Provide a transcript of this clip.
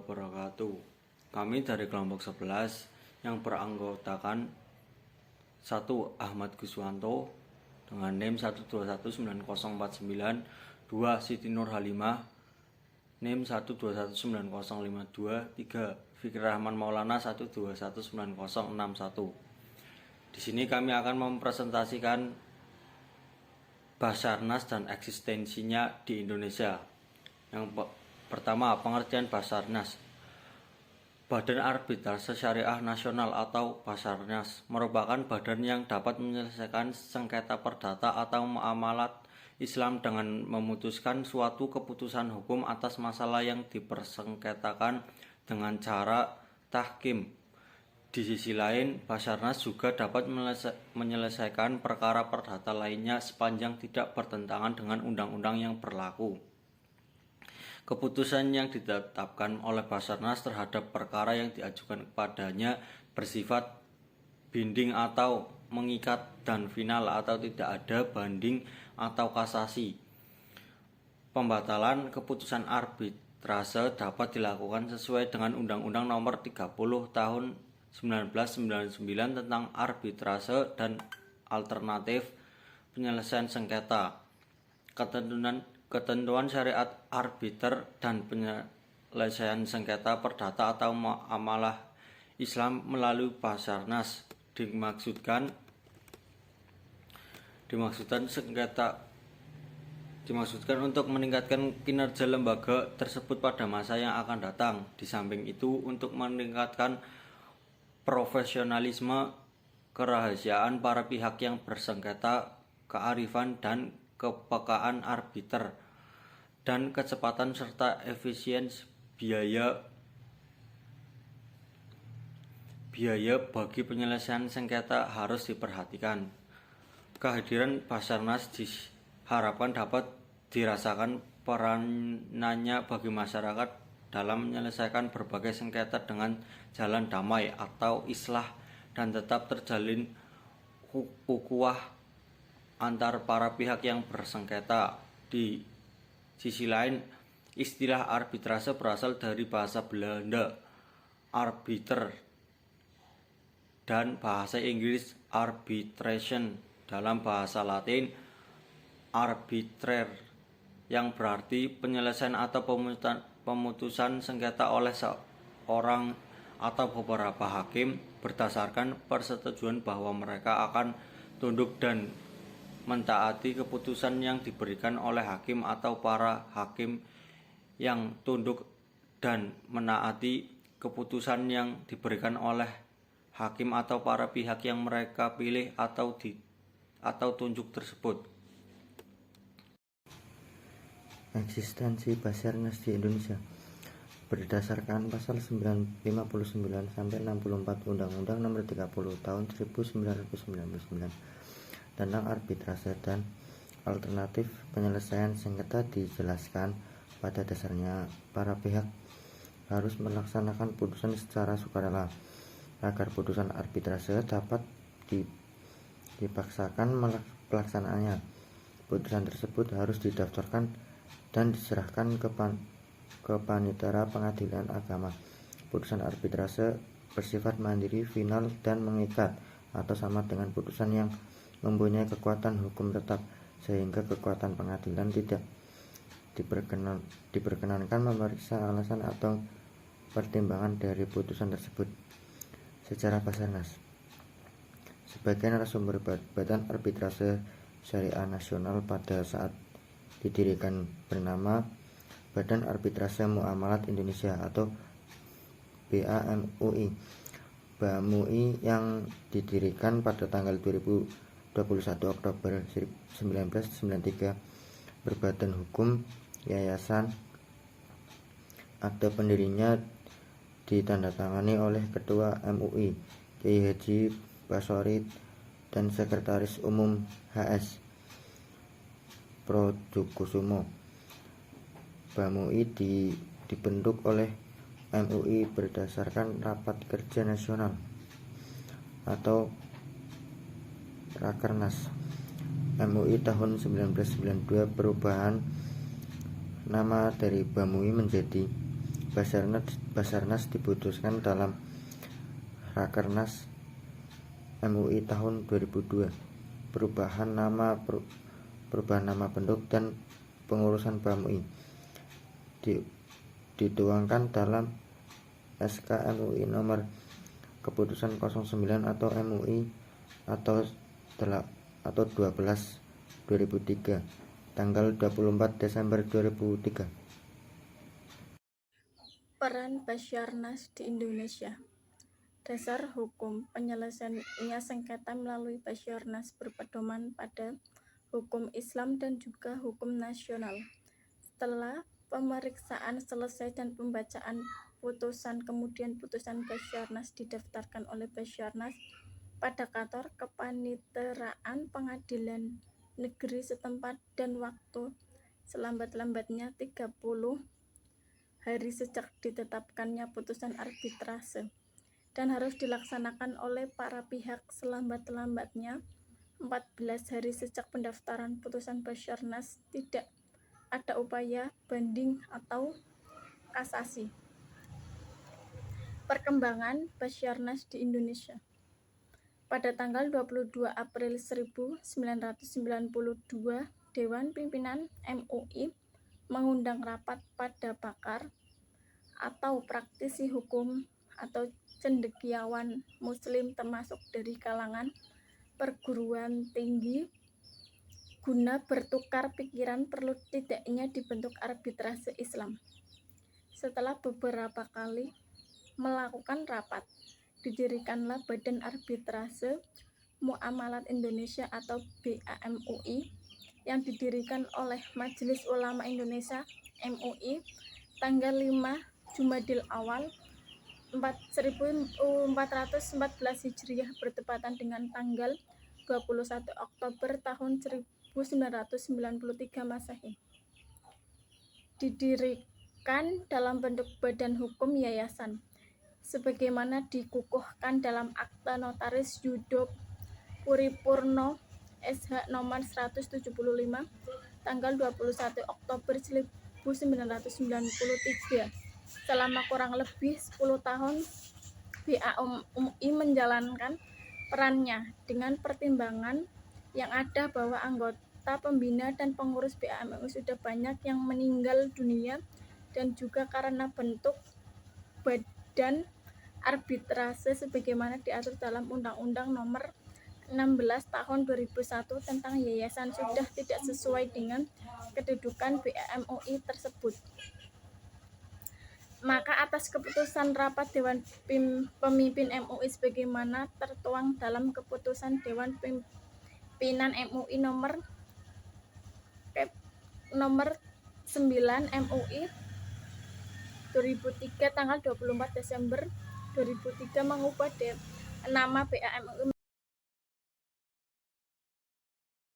wabarakatuh. Kami dari kelompok 11 yang beranggotakan 1. Ahmad Guswanto dengan NIM 1219049, 2. Siti Nur Halimah NIM 1219052, 3. Fikri Rahman Maulana 1219061. Di sini kami akan mempresentasikan Basarnas dan eksistensinya di Indonesia. Yang pertama, pengertian Basarnas. Badan Arbitrase Syariah Nasional atau Basarnas merupakan badan yang dapat menyelesaikan sengketa perdata atau muamalat Islam dengan memutuskan suatu keputusan hukum atas masalah yang dipersengketakan dengan cara tahkim. Di sisi lain, Basarnas juga dapat menyelesaikan perkara perdata lainnya sepanjang tidak bertentangan dengan undang-undang yang berlaku. Keputusan yang ditetapkan oleh Basarnas terhadap perkara yang diajukan kepadanya bersifat binding atau mengikat dan final atau tidak ada banding atau kasasi. Pembatalan keputusan arbitrase dapat dilakukan sesuai dengan Undang-Undang Nomor 30 Tahun 1999 tentang arbitrase dan alternatif penyelesaian sengketa. Ketentuan syariat arbiter dan penyelesaian sengketa perdata atau muamalah Islam melalui Basarnas dimaksudkan untuk meningkatkan kinerja lembaga tersebut pada masa yang akan datang. Di samping itu, untuk meningkatkan profesionalisme, kerahasiaan para pihak yang bersengketa, kearifan dan kepekaan arbiter, dan kecepatan serta efisiensi biaya bagi penyelesaian sengketa harus diperhatikan. Kehadiran Basarnas diharapkan dapat dirasakan peranannya bagi masyarakat dalam menyelesaikan berbagai sengketa dengan jalan damai atau islah dan tetap terjalin ukhuwah antar para pihak yang bersengketa. Di sisi lain, istilah arbitrase berasal dari bahasa Belanda arbiter dan bahasa Inggris arbitration, dalam bahasa Latin arbitrare, yang berarti penyelesaian atau pemutusan sengketa oleh seorang atau beberapa hakim berdasarkan persetujuan bahwa mereka akan tunduk dan mentaati keputusan yang diberikan oleh hakim atau para hakim yang tunduk dan menaati keputusan yang diberikan oleh hakim atau para pihak yang mereka pilih atau tunjuk tersebut. Eksistensi Basarnas di Indonesia berdasarkan pasal 59 sampai 64 Undang-Undang Nomor 30 Tahun 1999 tentang arbitrase dan alternatif penyelesaian sengketa dijelaskan pada dasarnya para pihak harus melaksanakan putusan secara sukarela. Agar putusan arbitrase dapat dipaksakan pelaksanaannya, putusan tersebut harus didaftarkan dan diserahkan ke Panitera Pengadilan Agama. Putusan arbitrase bersifat mandiri, final, dan mengikat atau sama dengan putusan yang mempunyai kekuatan hukum tetap, sehingga kekuatan pengadilan tidak diperkenankan memeriksa alasan atau pertimbangan dari putusan tersebut. Sejarah Basarnas. Sebagai narasumber, Badan Arbitrase Syariah Nasional pada saat didirikan bernama Badan Arbitrase Muamalat Indonesia atau BAMUI. BAMUI yang didirikan pada tanggal 21 Oktober 1993 berbadan hukum yayasan. Akte pendirinya ditandatangani oleh Ketua MUI Kiai Haji Basori dan Sekretaris Umum HS Prodjokusumo. BAMUI dibentuk oleh MUI berdasarkan Rapat Kerja Nasional atau Rakernas MUI tahun 1992. Perubahan nama dari BAMUI menjadi Basarnas diputuskan dalam Rakernas MUI tahun 2002. Perubahan nama bentuk dan pengurusan BAM-UI dituangkan dalam SK MUI nomor Keputusan 09 atau MUI atau 12 2003 tanggal 24 Desember 2003. Peran Basarnas di Indonesia. Dasar hukum penyelesaian sengketa melalui Basarnas berpedoman pada hukum Islam dan juga hukum nasional. Setelah pemeriksaan selesai dan pembacaan putusan, kemudian putusan Basarnas didaftarkan oleh Basarnas pada kantor kepaniteraan pengadilan negeri setempat dan waktu selambat-lambatnya 30 hari sejak ditetapkannya putusan arbitrase, dan harus dilaksanakan oleh para pihak selambat-lambatnya 14 hari sejak pendaftaran putusan Basarnas. Tidak ada upaya banding atau kasasi. Perkembangan Basarnas di Indonesia. Pada tanggal 22 April 1992, Dewan Pimpinan MUI mengundang rapat pada pakar atau praktisi hukum atau cendekiawan muslim termasuk dari kalangan perguruan tinggi guna bertukar pikiran perlu tidaknya dibentuk arbitrase Islam. Setelah beberapa kali melakukan rapat, didirikanlah Badan Arbitrase Muamalat Indonesia atau BAMUI yang didirikan oleh Majelis Ulama Indonesia MUI tanggal 5 Jumadil Awal 1414 Hijriah bertepatan dengan tanggal 21 Oktober tahun 1993 Masehi. Didirikan dalam bentuk badan hukum yayasan sebagaimana dikukuhkan dalam Akta Notaris Yudo Puripurno SH nomor 175 tanggal 21 Oktober 1993. Selama kurang lebih 10 tahun BAMUI menjalankan perannya dengan pertimbangan yang ada bahwa anggota pembina dan pengurus BAMUI sudah banyak yang meninggal dunia, dan juga karena bentuk badan arbitrase sebagaimana diatur dalam Undang-Undang Nomor 16 Tahun 2001 tentang yayasan sudah tidak sesuai dengan kedudukan BAMUI tersebut. Maka atas keputusan rapat Dewan Pemimpin MUI sebagaimana tertuang dalam keputusan Dewan Pimpinan MUI nomor 9 MUI 2003 tanggal 24 Desember 2003 mengubah nama BAMUI